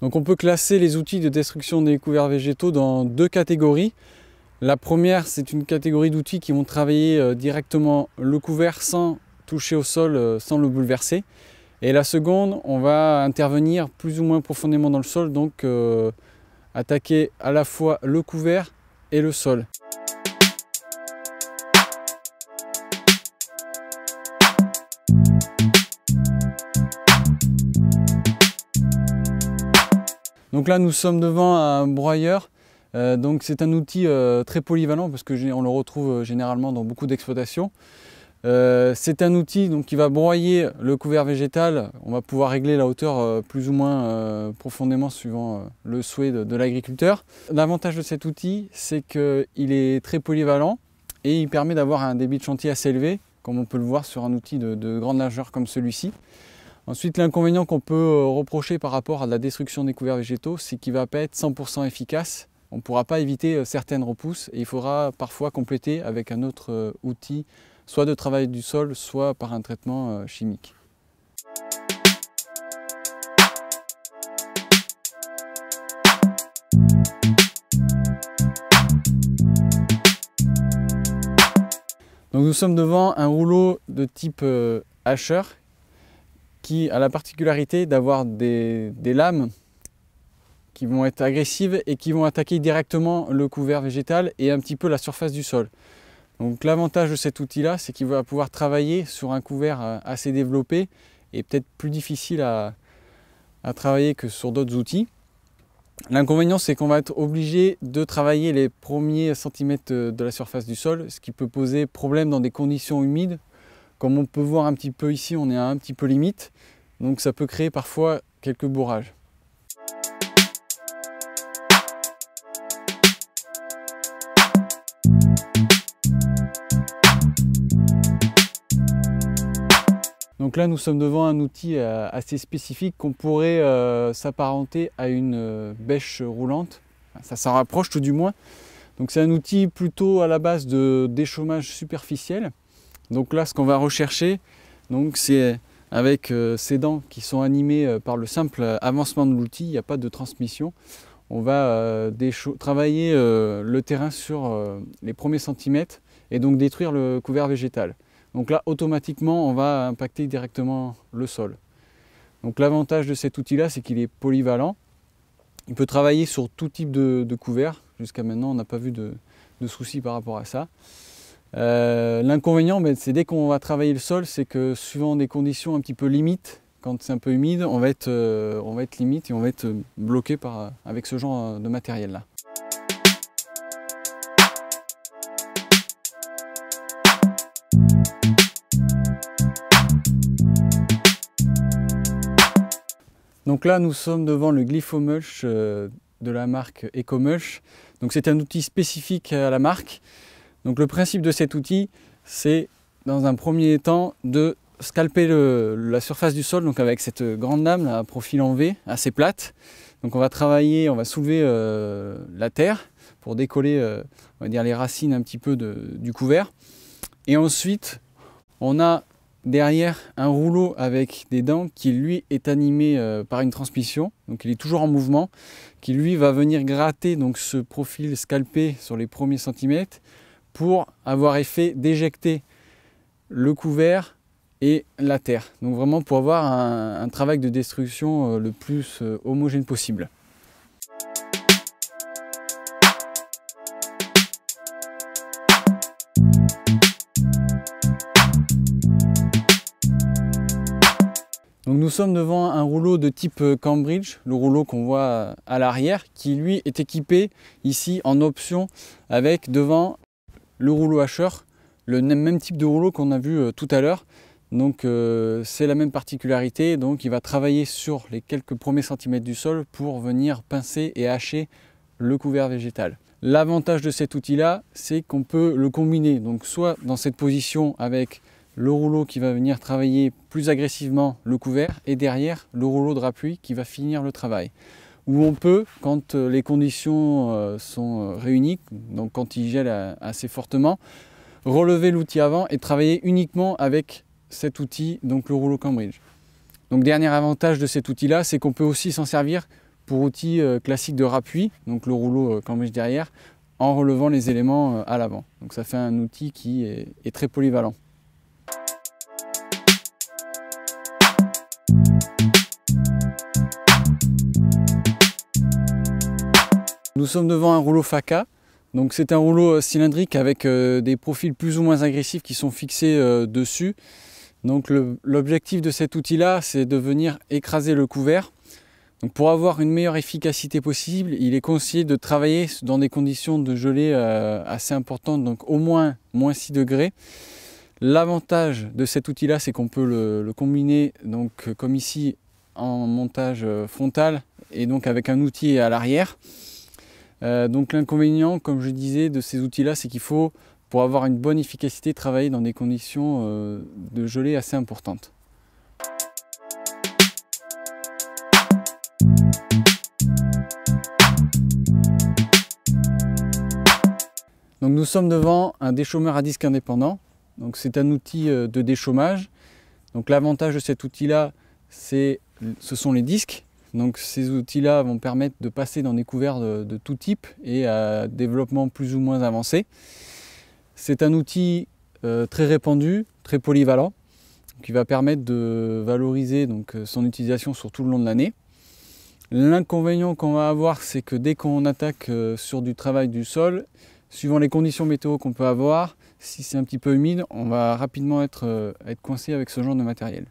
Donc on peut classer les outils de destruction des couverts végétaux dans deux catégories. La première, c'est une catégorie d'outils qui vont travailler directement le couvert sans toucher au sol, sans le bouleverser. Et la seconde, on va intervenir plus ou moins profondément dans le sol, donc attaquer à la fois le couvert et le sol. Donc là, nous sommes devant un broyeur. Donc c'est un outil très polyvalent parce qu'on le retrouve généralement dans beaucoup d'exploitations. C'est un outil donc, qui va broyer le couvert végétal. On va pouvoir régler la hauteur plus ou moins profondément suivant le souhait de l'agriculteur. L'avantage de cet outil, c'est qu'il est très polyvalent et il permet d'avoir un débit de chantier assez élevé, comme on peut le voir sur un outil de grande largeur comme celui-ci. Ensuite, l'inconvénient qu'on peut reprocher par rapport à la destruction des couverts végétaux, c'est qu'il ne va pas être 100% efficace. On ne pourra pas éviter certaines repousses et il faudra parfois compléter avec un autre outil, soit de travail du sol, soit par un traitement chimique. Donc nous sommes devant un rouleau de type hacheur qui a la particularité d'avoir des lames qui vont être agressives et qui vont attaquer directement le couvert végétal et un petit peu la surface du sol. Donc l'avantage de cet outil-là, c'est qu'il va pouvoir travailler sur un couvert assez développé et peut-être plus difficile à travailler que sur d'autres outils. L'inconvénient, c'est qu'on va être obligé de travailler les premiers centimètres de la surface du sol, ce qui peut poser problème dans des conditions humides. Comme on peut voir un petit peu ici, on est un petit peu limite, donc ça peut créer parfois quelques bourrages. Donc là, nous sommes devant un outil assez spécifique qu'on pourrait s'apparenter à une bêche roulante. Ça s'en rapproche tout du moins. Donc c'est un outil plutôt à la base de d'échauffage superficiel. Donc là, ce qu'on va rechercher, c'est avec ces dents qui sont animées par le simple avancement de l'outil, il n'y a pas de transmission. On va travailler le terrain sur les premiers centimètres et donc détruire le couvert végétal. Donc là, automatiquement, on va impacter directement le sol. Donc l'avantage de cet outil-là, c'est qu'il est polyvalent. Il peut travailler sur tout type de couvert. Jusqu'à maintenant, on n'a pas vu de soucis par rapport à ça. L'inconvénient, c'est dès qu'on va travailler le sol, c'est que suivant des conditions un petit peu limites, quand c'est un peu humide, on va être limite et on va être bloqué avec ce genre de matériel-là. Donc là, nous sommes devant le Glyphomulch de la marque Ecomulch. Donc c'est un outil spécifique à la marque. Donc le principe de cet outil, c'est dans un premier temps de scalper la surface du sol, donc avec cette grande lame à profil en V, assez plate. Donc on va travailler, on va soulever la terre pour décoller on va dire les racines un petit peu du couvert. Et ensuite, on a derrière un rouleau avec des dents qui lui est animé par une transmission, donc il est toujours en mouvement, qui lui va venir gratter donc ce profil scalpé sur les premiers centimètres pour avoir effet d'éjecter le couvert et la terre. Donc vraiment pour avoir un travail de destruction le plus homogène possible. Donc nous sommes devant un rouleau de type Cambridge, le rouleau qu'on voit à l'arrière, qui lui est équipé ici en option avec devant le rouleau hacheur, le même type de rouleau qu'on a vu tout à l'heure. Donc c'est la même particularité, donc il va travailler sur les quelques premiers centimètres du sol pour venir pincer et hacher le couvert végétal. L'avantage de cet outil-là, c'est qu'on peut le combiner, donc soit dans cette position avec le rouleau qui va venir travailler plus agressivement le couvert et derrière le rouleau de rappui qui va finir le travail. Ou on peut, quand les conditions sont réunies, donc quand il gèle assez fortement, relever l'outil avant et travailler uniquement avec cet outil, donc le rouleau Cambridge. Donc dernier avantage de cet outil-là, c'est qu'on peut aussi s'en servir pour outil classique de rappui, donc le rouleau cambridge derrière, en relevant les éléments à l'avant. Donc ça fait un outil qui est très polyvalent. Nous sommes devant un rouleau FACA. Donc c'est un rouleau cylindrique avec des profils plus ou moins agressifs qui sont fixés dessus. Donc l'objectif de cet outil-là, c'est de venir écraser le couvert. Donc pour avoir une meilleure efficacité possible, il est conseillé de travailler dans des conditions de gelée assez importantes, donc au moins -6 degrés. L'avantage de cet outil-là, c'est qu'on peut le combiner, donc, comme ici, en montage frontal et donc avec un outil à l'arrière. Donc l'inconvénient, comme je disais, de ces outils-là, c'est qu'il faut, pour avoir une bonne efficacité, travailler dans des conditions de gelée assez importantes. Donc nous sommes devant un déchômeur à disque indépendant. Donc c'est un outil de déchômage. Donc l'avantage de cet outil-là, ce sont les disques. Donc ces outils-là vont permettre de passer dans des couverts de tout type et à développement plus ou moins avancé. C'est un outil très répandu, très polyvalent, qui va permettre de valoriser donc, son utilisation sur tout le long de l'année. L'inconvénient qu'on va avoir, c'est que dès qu'on attaque sur du travail du sol, suivant les conditions météo qu'on peut avoir, si c'est un petit peu humide, on va rapidement être coincé avec ce genre de matériel.